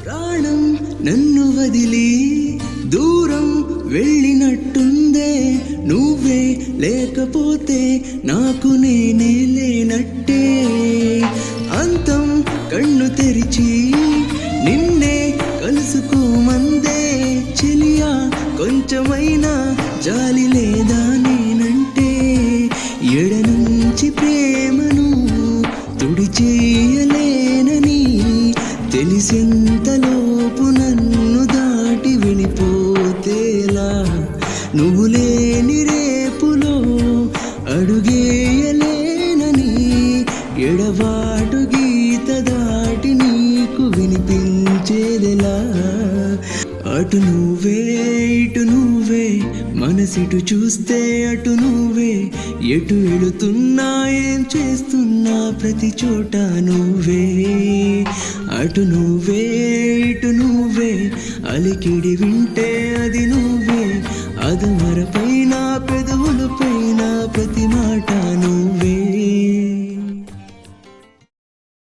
ప్రాణం నన్ను వదిలి దూరం వెళ్ళినట్టుందే, నువ్వే లేకపోతే నాకు నేనే లేనట్టే. అంతం కన్ను తెరిచి నిన్నే కలుసుకోమందే, చెలియా కొంచెమైనా జాలి లేదా నేనంటే. ఎడనుంచి ప్రేమను తుడిచేయలేనని తెలిసెంతలోపు నన్ను దాటి వెళ్ళిపోతేలా, నువ్వు లేని రేపులో అడుగేయలేనని ఎడబాటు గీత దాటి నీకు వినిపించేదెలా. అటు నువ్వే ఇటు నువ్వే, మనసిటు చూస్తే అటు నువ్వే, ఎటు వెళుతున్నా ఏం చేస్తున్నా ప్రతి చోట నువ్వే. అటు నువ్వే ఇటు నువ్వే, అలికిడి వింటే అది నువ్వే, అదమరపైన పెదవులపైన ప్రతి మాట నువ్వే.